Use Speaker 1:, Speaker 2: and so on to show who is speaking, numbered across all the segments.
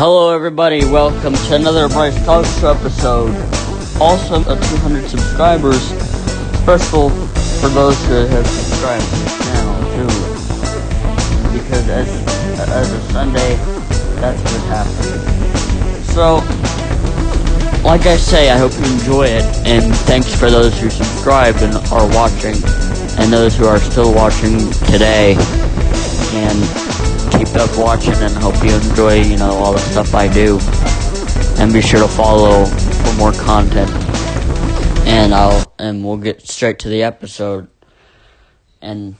Speaker 1: Hello everybody, welcome to another Bryce Talk Show episode. Also, 200 subscribers, special for those who have subscribed to this channel too. Because as of Sunday, that's what happened. So, like I say, I hope you enjoy it, and thanks for those who subscribe and are watching, and those who are still watching today, and keep up watching, and hope you enjoy, all the stuff I do. And be sure to follow for more content. And we'll get straight to the episode and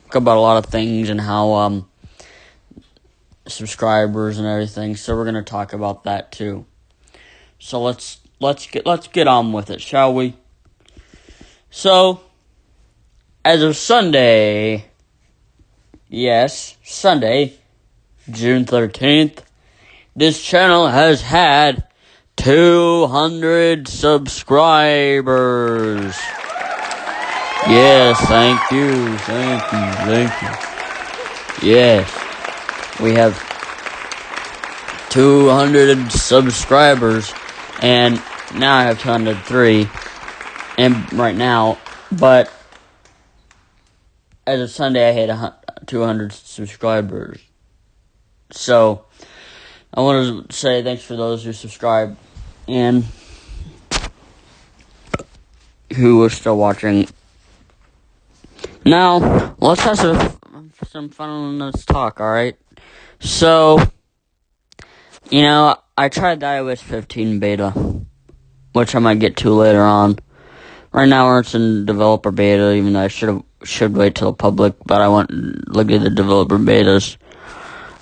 Speaker 1: talk about a lot of things and how subscribers and everything. So we're gonna talk about that too. So let's get on with it, shall we? So as of Sunday, yes, Sunday, June 13th, this channel has had 200 subscribers. Yes, thank you. Yes, we have 200 subscribers, and now I have 203, and right now, but as of Sunday, I had 200 subscribers. So, I want to say thanks for those who subscribe and who are still watching. Now, let's have some fun on this talk, alright? So, I tried the iOS 15 beta, which I might get to later on. Right now, it's in developer beta, even though I should wait till the public, but I want to look at the developer betas.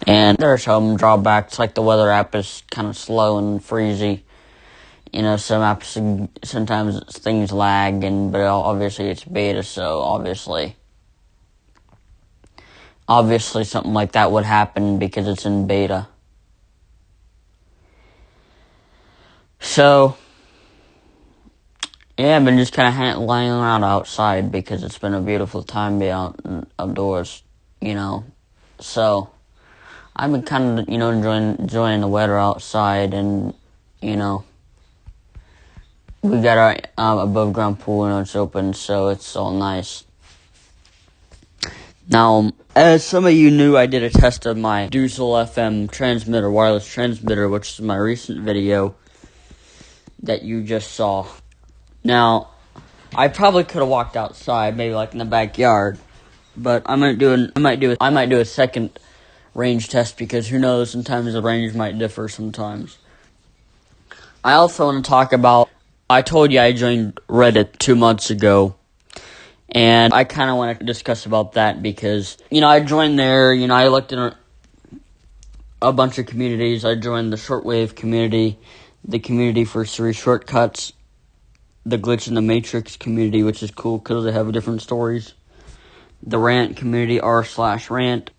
Speaker 1: And there are some drawbacks, like the weather app is kind of slow and freezy. Some apps, sometimes things lag, but obviously it's beta, so obviously something like that would happen because it's in beta. So, yeah, I've been just kind of laying around outside because it's been a beautiful time being outdoors, So, I've been kind of, enjoying the weather outside, and, we got our above ground pool and it's open, so it's all nice. Now, as some of you knew, I did a test of my Dusel FM transmitter, wireless transmitter, which is my recent video that you just saw. Now, I probably could have walked outside, maybe like in the backyard, but I might do a second range test, because who knows, sometimes the range might differ sometimes. I also want to talk about, I told you I joined Reddit 2 months ago, and I kind of want to discuss about that because, I joined there, I looked at a bunch of communities. I joined the shortwave community, the community for Siri shortcuts, the glitch in the matrix community, which is cool because they have different stories, the rant community, r/rant,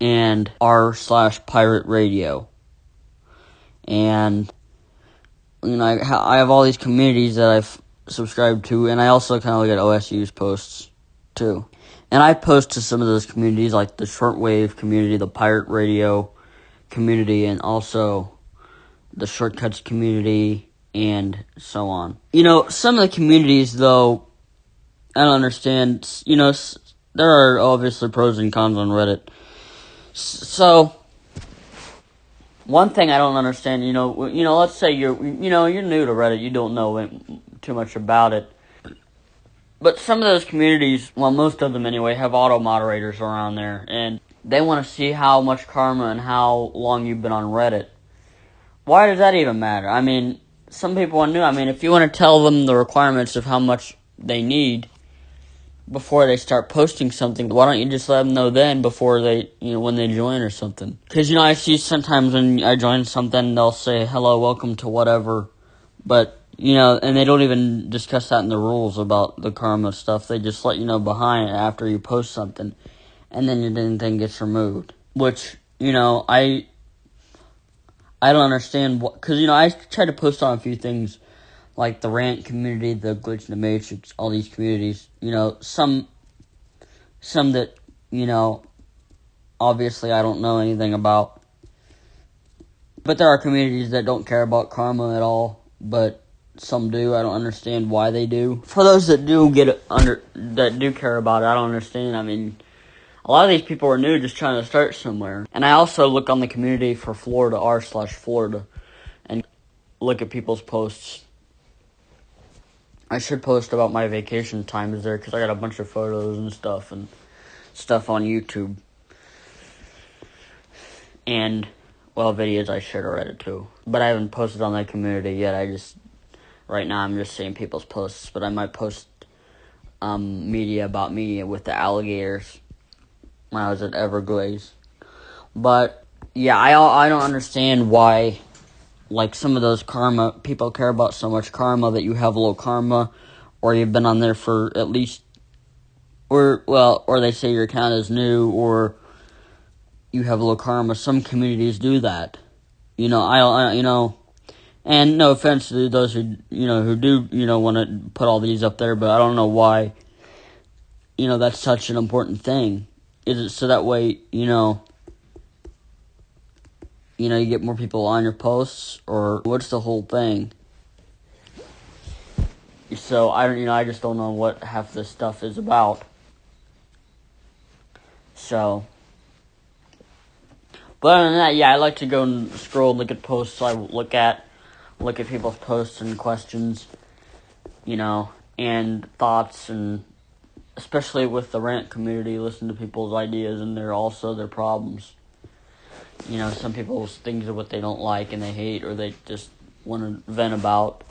Speaker 1: and r/pirate radio. And, I have all these communities that I've subscribed to, and I also kind of look at OSU's posts, too. And I post to some of those communities, like the shortwave community, the pirate radio community, and also the shortcuts community, and so on. Some of the communities, though, I don't understand. There are obviously pros and cons on Reddit. So, one thing I don't understand, let's say you're new to Reddit, you don't know too much about it. But some of those communities, well, most of them anyway, have auto-moderators around there, and they want to see how much karma and how long you've been on Reddit. Why does that even matter? I mean, some people are new. I mean, if you want to tell them the requirements of how much they need before they start posting something, why don't you just let them know then before they, when they join or something? Because, I see sometimes when I join something, they'll say, hello, welcome to whatever, but, and they don't even discuss that in the rules about the karma stuff. They just let you know behind after you post something, and then your thing gets removed. Which, I don't understand what, because, I try to post on a few things, like the rant community, the glitch in the matrix, all these communities, some that, obviously I don't know anything about, But there are communities that don't care about karma at all, but some do. I don't understand why they do. For those that do that do care about it, I don't understand. I mean, a lot of these people are new, just trying to start somewhere. And I also look on the community for Florida, r/Florida, and look at people's posts. I should post about my vacation times there, because I got a bunch of photos and stuff on YouTube. And, well, videos I shared already too. But I haven't posted on that community yet. Right now I'm just seeing people's posts. But I might post media about me with the alligators when I was at Everglades. But, yeah, I don't understand why, like, some of those karma, people care about so much karma that you have low karma, or you've been on there for at least, or they say your account is new, or you have low karma. Some communities do that. You know, and no offense to those who do, want to put all these up there, but I don't know why, that's such an important thing. Is it so that way, you get more people on your posts, or what's the whole thing? So, I just don't know what half this stuff is about. So, but other than that, yeah, I like to go and scroll and look at posts. So I look at people's posts and questions, and thoughts, and especially with the rant community, listen to people's ideas and their problems. Some people's things are what they don't like and they hate, or they just want to vent about,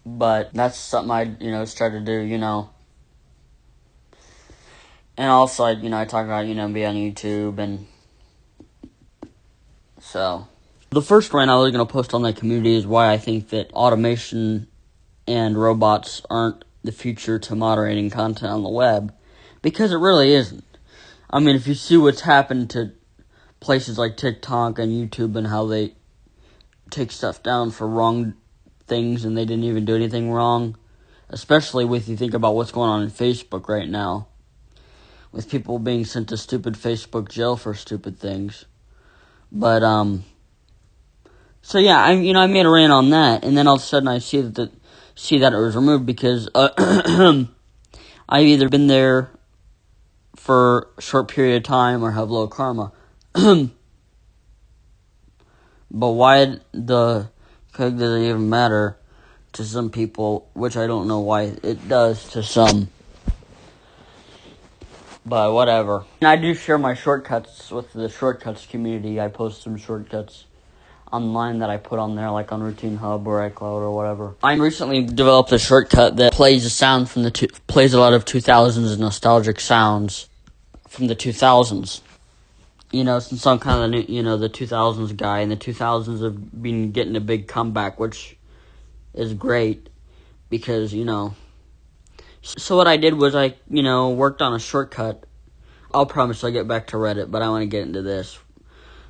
Speaker 1: But that's something I, try to do, And also, I talk about, be on YouTube, and so. The first rant I was going to post on that community is why I think that automation and robots aren't the future to moderating content on the web, because it really isn't. I mean, if you see what's happened to places like TikTok and YouTube and how they take stuff down for wrong things and they didn't even do anything wrong, especially if you think about what's going on in Facebook right now, with people being sent to stupid Facebook jail for stupid things. But, so yeah, I made a rant on that, and then all of a sudden I see that it was removed because, I've either been there for a short period of time or have low karma. But why does it even matter to some people, which I don't know why it does to some. But whatever. And I do share my shortcuts with the shortcuts community. I post some shortcuts online that I put on there, like on Routine Hub or iCloud or whatever. I recently developed a shortcut that plays a sound from plays a lot of 2000s nostalgic sounds from the 2000s. Since I'm kind of the 2000s guy, and the 2000s have been getting a big comeback, which is great because, So what I did was I, worked on a shortcut. I'll promise I'll get back to Reddit, but I want to get into this.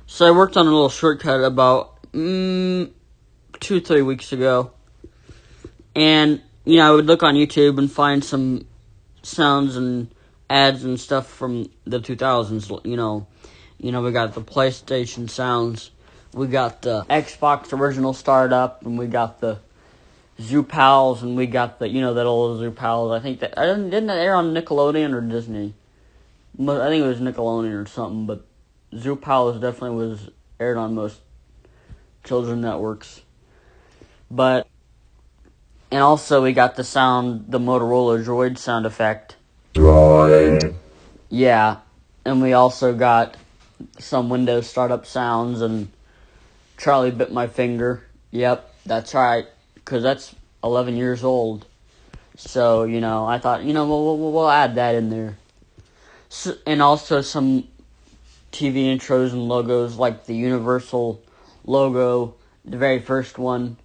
Speaker 1: So I worked on a little shortcut about 2-3 weeks ago. And, I would look on YouTube and find some sounds and ads and stuff from the 2000s, we got the PlayStation sounds, we got the Xbox original startup, and we got the Zoo Pals, and we got the, that old Zoo Pals. I think that, didn't that air on Nickelodeon or Disney? I think it was Nickelodeon or something, but Zoo Pals definitely was aired on most children networks. And also we got the Motorola Droid sound effect. Droid. Yeah, and we also got some Windows startup sounds, and Charlie bit my finger. Yep, that's right, because that's 11 years old. So, I thought, we'll add that in there. So, and also some TV intros and logos, like the Universal logo, the very first one.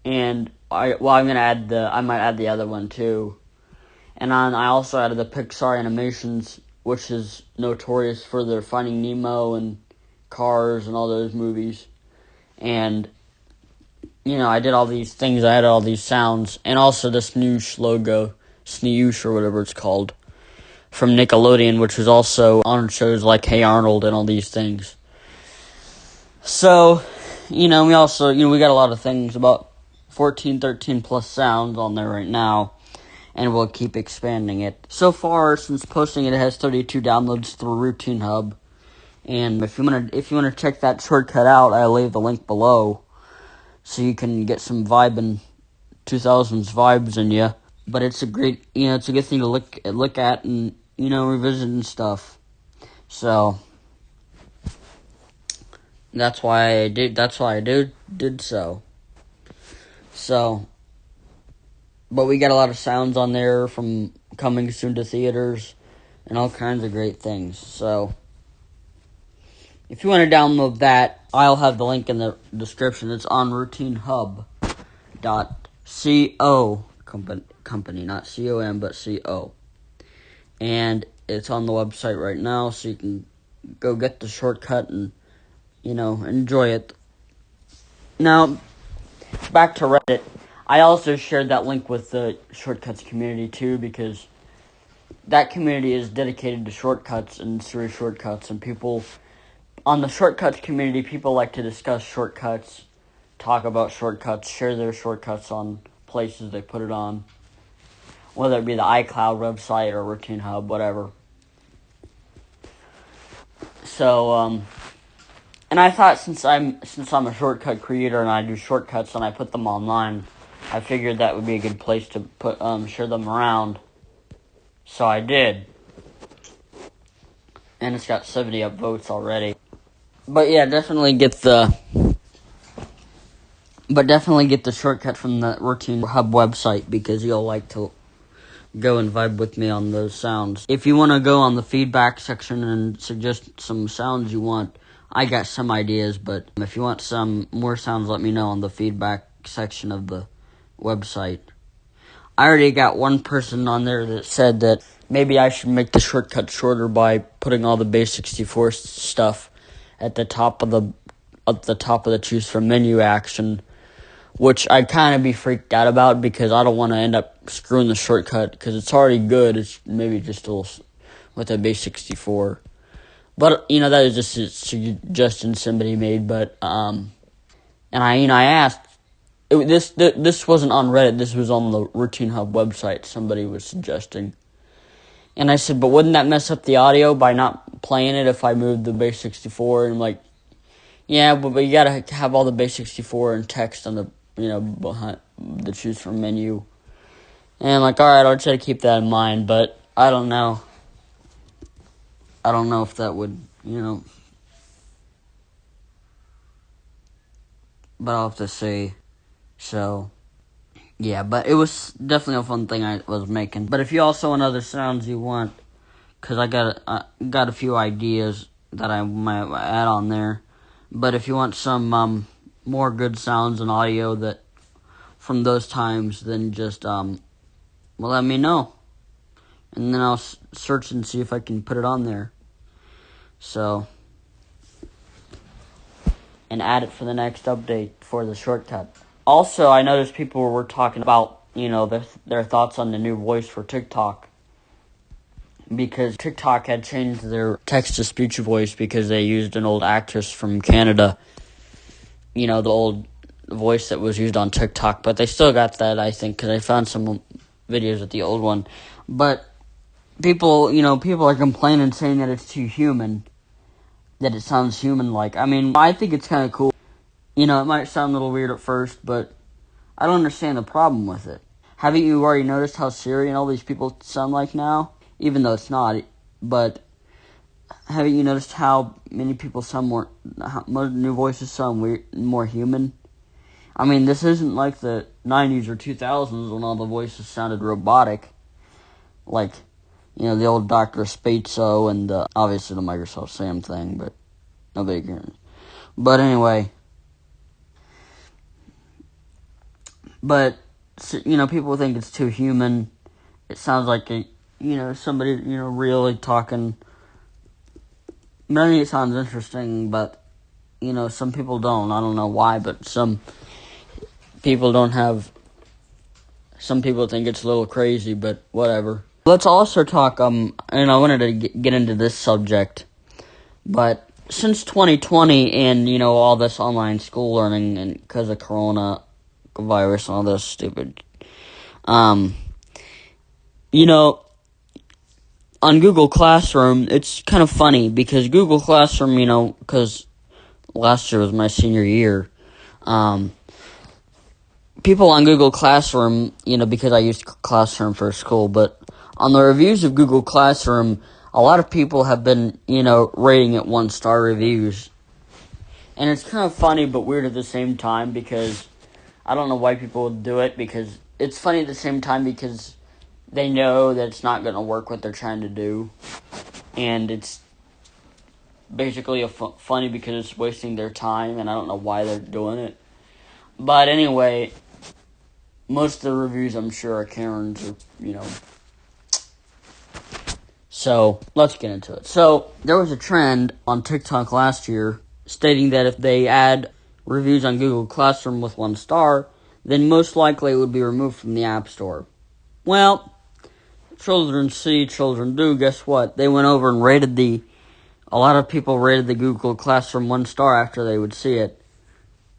Speaker 1: And I might add the other one too. And I also added the Pixar animations, which is notorious for their Finding Nemo and Cars and all those movies. And, I did all these things. I added all these sounds. And also the Snoosh logo. Snoosh or whatever it's called. from Nickelodeon, which was also on shows like Hey Arnold and all these things. So, we also, we got a lot of things, about 14, 13 plus sounds on there right now, and we'll keep expanding it. So far, since posting it, has 32 downloads through Routine Hub, and if you want to check that shortcut out, I'll leave the link below, so you can get some vibin' 2000s vibes in you. But it's a great, it's a good thing to look at and, revisit and stuff. So that's why I did so. So, but we got a lot of sounds on there from coming soon to theaters and all kinds of great things. So, if you want to download that, I'll have the link in the description. It's on routinehub.co, company, not C-O-M, but C-O. And it's on the website right now, so you can go get the shortcut and, enjoy it. Now, back to Reddit. I also shared that link with the Shortcuts community, too, because that community is dedicated to shortcuts and series shortcuts, and people on the Shortcuts community, people like to discuss shortcuts, talk about shortcuts, share their shortcuts on places they put it on, whether it be the iCloud website or Routine Hub, whatever. So, and I thought since I'm a shortcut creator and I do shortcuts and I put them online, I figured that would be a good place to put share them around. So I did, and it's got 70 upvotes already. But yeah, definitely get the shortcut from the Routine Hub website, because you'll like to go and vibe with me on those sounds. If you want to go on the feedback section and suggest some sounds you want, I got some ideas, but if you want some more sounds, let me know on the feedback section of the website. I already got one person on there that said that maybe I should make the shortcut shorter by putting all the base 64 stuff at the top of the choose from menu action, which I'd kind of be freaked out about, because I don't want to end up screwing the shortcut, because it's already good. It's maybe just a little with a base 64. But, that is just a suggestion somebody made. But, and I asked, this wasn't on Reddit, this was on the Routine Hub website, somebody was suggesting. And I said, but wouldn't that mess up the audio by not playing it if I moved the base 64? And I'm like, yeah, but you gotta have all the base 64 and text on the, behind the choose from menu. And I'm like, alright, I'll try to keep that in mind, but I don't know. I don't know if that would, but I'll have to see. So, yeah, but it was definitely a fun thing I was making. But if you also want other sounds you want, because I got a few ideas that I might add on there. But if you want some more good sounds and audio that from those times, then just let me know, and then I'll search and see if I can put it on there. So, and add it for the next update for the shortcut. Also, I noticed people were talking about, their thoughts on the new voice for TikTok, because TikTok had changed their text-to-speech voice because they used an old actress from Canada, the old voice that was used on TikTok, but they still got that, I think, because I found some videos of the old one. But people are complaining, saying that it's too human, that it sounds human-like. I mean, I think it's kind of cool. It might sound a little weird at first, but I don't understand the problem with it. Haven't you already noticed how Siri and all these people sound like now? Even though it's not, but haven't you noticed how many people sound new voices sound weird, more human? I mean, this isn't like the 90s or 2000s when all the voices sounded robotic. Like, the old Dr. Spatzo and obviously the Microsoft Sam thing, but nobody cares. But anyway, people think it's too human. It sounds like somebody, really talking. I mean, it sounds interesting, but, some people don't. I don't know why, but some people think it's a little crazy, but whatever. Let's also talk, and I wanted to get into this subject, but since 2020 and, all this online school learning and because of coronavirus and all this stupid, on Google Classroom, it's kind of funny because Google Classroom, because last year was my senior year, people on Google Classroom, because I used Classroom for school, but on the reviews of Google Classroom, a lot of people have been, rating it 1-star reviews. And it's kind of funny but weird at the same time because I don't know why people would do it, because it's funny at the same time because they know that it's not going to work what they're trying to do. And it's basically funny because it's wasting their time, and I don't know why they're doing it. But anyway, most of the reviews I'm sure are Karens or, So, let's get into it. So, there was a trend on TikTok last year stating that if they add reviews on Google Classroom with 1 star, then most likely it would be removed from the App Store. Well, children see, children do. Guess what? They went over and a lot of people rated the Google Classroom 1 star after they would see it.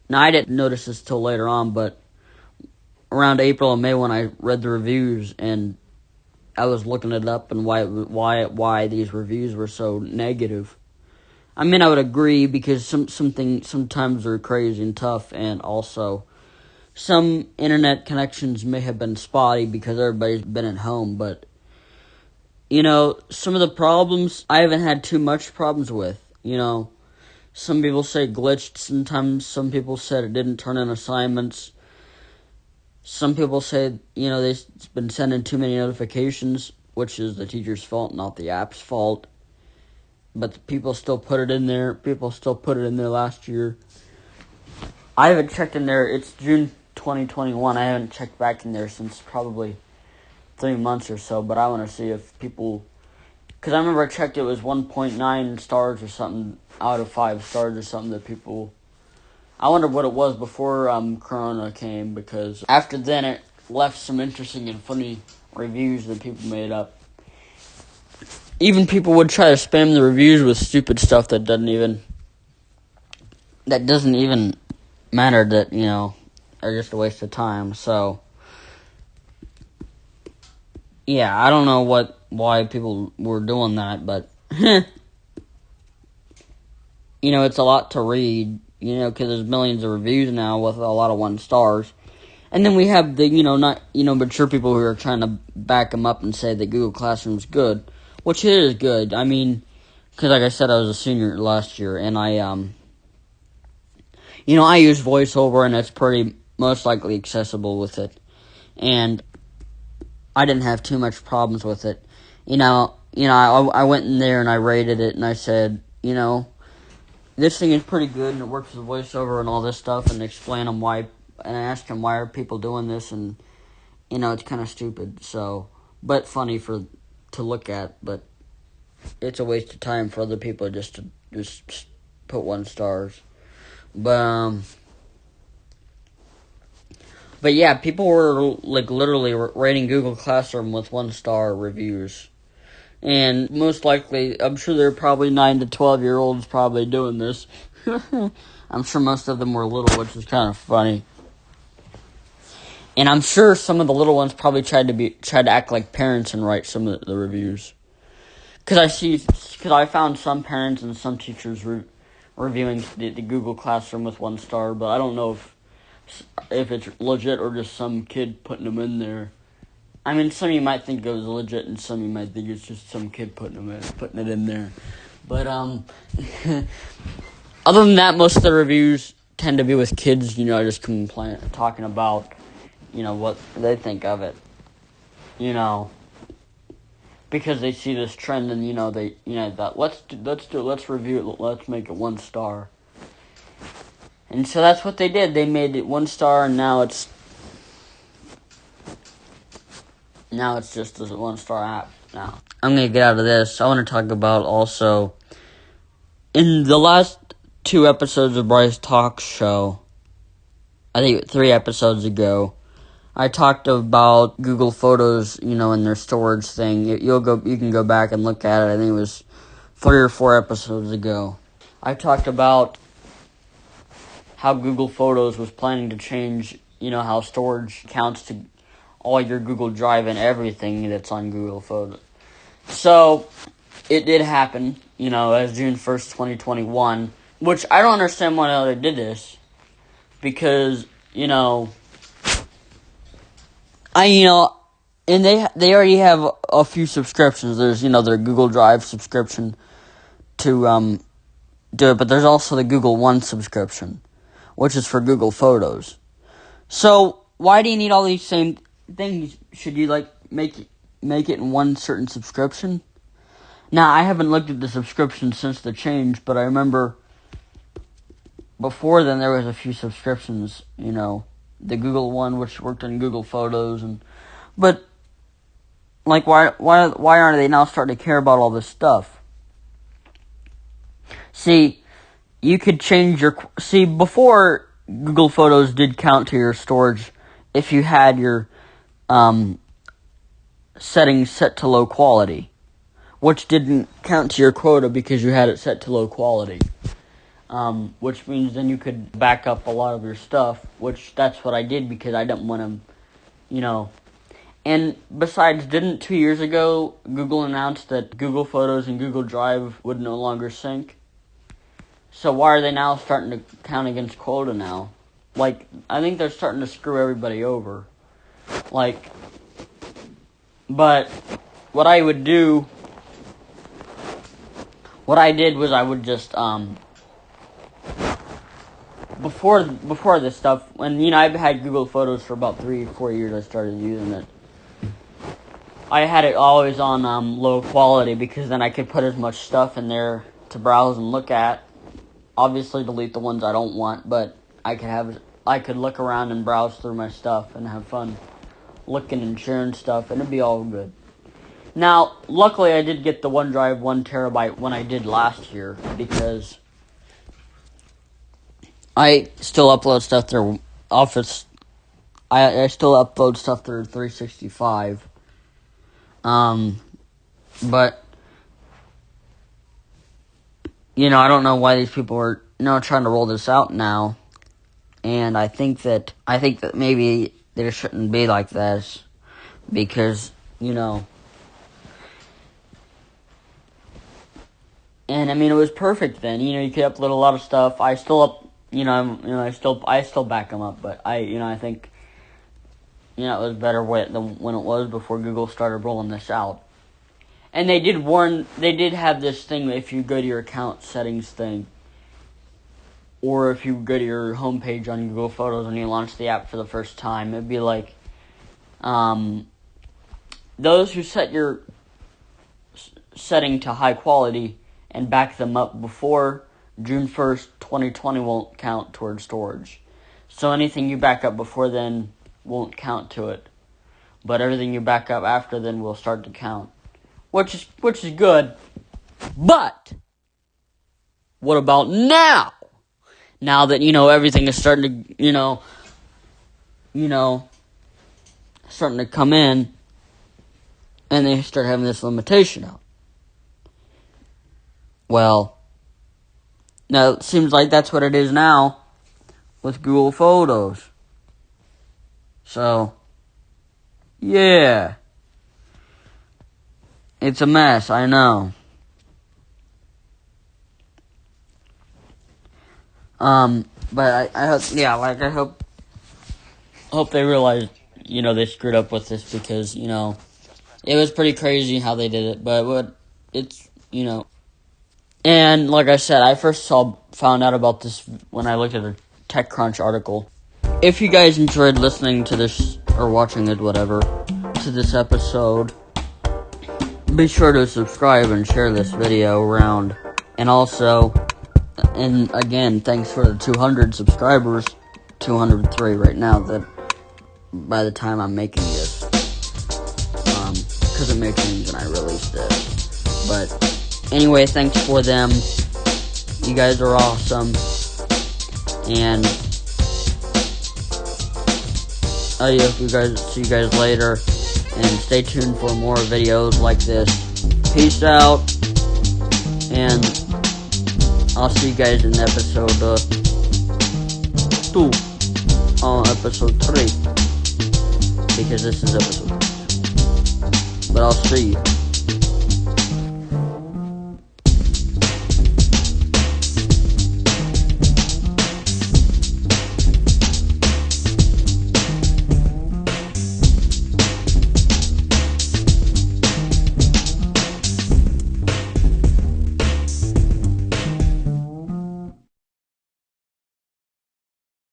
Speaker 1: Now, I didn't notice this till later on, but around April and May when I read the reviews and I was looking it up and why these reviews were so negative. I mean, I would agree because sometimes they're crazy and tough, and also some internet connections may have been spotty because everybody's been at home, but some of the problems I haven't had too much problems with. Some people say glitched, sometimes some people said it didn't turn in assignments. Some people say, they've been sending too many notifications, which is the teacher's fault, not the app's fault. But the people still put it in there. People still put it in there last year. I haven't checked in there. It's June 2021. I haven't checked back in there since probably 3 months or so. But I want to see if people... Because I remember I checked, it was 1.9 stars or something out of 5 stars or something that people... I wonder what it was before Corona came, because after then it left some interesting and funny reviews that people made up. Even people would try to spam the reviews with stupid stuff that doesn't even matter, that, are just a waste of time. So, yeah, I don't know why people were doing that, but, it's a lot to read. Because there's millions of reviews now with a lot of 1 stars. And then we have the, mature people who are trying to back them up and say that Google Classroom's good. Which it is good. I mean, because like I said, I was a senior last year, and I use VoiceOver, and it's pretty most likely accessible with it. And I didn't have too much problems with it. I went in there and I rated it, and I said, this thing is pretty good, and it works with VoiceOver and all this stuff, and explain them why, and I asked him why are people doing this, and, it's kind of stupid, so, but funny to look at, but it's a waste of time for other people just to put 1 stars, but yeah, people were, literally rating Google Classroom with 1 star reviews. And most likely, I'm sure there are probably 9 to 12-year-olds probably doing this. I'm sure most of them were little, which is kind of funny. And I'm sure some of the little ones probably tried to act like parents and write some of the reviews. Because I found some parents and some teachers reviewing the Google Classroom with 1 star, but I don't know if it's legit or just some kid putting them in there. I mean, some of you might think it was legit, and some of you might think it's just some kid putting it in there. But, other than that, most of the reviews tend to be with kids, just talking about, what they think of it. Because they see this trend, and, let's review it, let's make it 1 star. And so that's what they did. They made it 1 star, and now it's just a 1 star app now. I'm going to get out of this. I want to talk about also, in the last 2 episodes of Bryce Talk Show, I think 3 episodes ago, I talked about Google Photos, in their storage thing. You can go back and look at it. I think it was 3 or 4 episodes ago. I talked about how Google Photos was planning to change, how storage counts to all your Google Drive and everything that's on Google Photos. So, it did happen, as June 1st, 2021, which I don't understand why they did this, because, and they already have a few subscriptions. There's, their Google Drive subscription to do it, but there's also the Google One subscription, which is for Google Photos. So why do you need all these same things? Should you make it in one certain subscription? Now, I haven't looked at the subscription since the change, but I remember before then there was a few subscriptions, the Google One, which worked on Google Photos, but why aren't they now starting to care about all this stuff? See, you could change before Google Photos did count to your storage if you had your settings set to low quality, which didn't count to your quota because you had it set to low quality. Which means then you could back up a lot of your stuff, which that's what I did because I didn't want to, And besides, didn't 2 years ago Google announced that Google Photos and Google Drive would no longer sync? So why are they now starting to count against quota now? I think they're starting to screw everybody over. But what I did was I would just, before this stuff, when, I've had Google Photos for about 3 or 4 years, I started using it. I had it always on low quality because then I could put as much stuff in there to browse and look at. Obviously delete the ones I don't want, but I could look around and browse through my stuff and have fun looking and sharing stuff, and it'd be all good. Now, luckily I did get the OneDrive 1 terabyte when I did last year, because I still upload stuff through Office. I still upload stuff through 365. But I don't know why these people are trying to roll this out now. And I think that maybe there shouldn't be like this, because and it was perfect then. You could upload a lot of stuff. I still I still back them up, but I think it was better than when it was before Google started rolling this out. And they did have this thing, if you go to your account settings thing, or if you go to your homepage on Google Photos when you launch the app for the first time, it'd be those who set your setting to high quality and back them up before June 1st, 2020 won't count towards storage. So anything you back up before then won't count to it. But everything you back up after then will start to count. Which is good. But what about now? Now that, everything is starting to, starting to come in, and they start having this limitation out. Well, now it seems like that's what it is now with Google Photos. So, yeah. It's a mess, I know. But I hope they realize, they screwed up with this, because, it was pretty crazy how they did it, but it's, and like I said, I first found out about this when I looked at a TechCrunch article. If you guys enjoyed listening to this, or watching it, whatever, to this episode, be sure to subscribe and share this video around. And also, and again, thanks for the 200 subscribers, 203 right now, that by the time I'm making this, because it may change when I release this. But anyway, thanks for them. You guys are awesome. And See you guys later, and stay tuned for more videos like this. Peace out, and I'll see you guys in episode 2, episode 3, because this is episode 3. But I'll see you.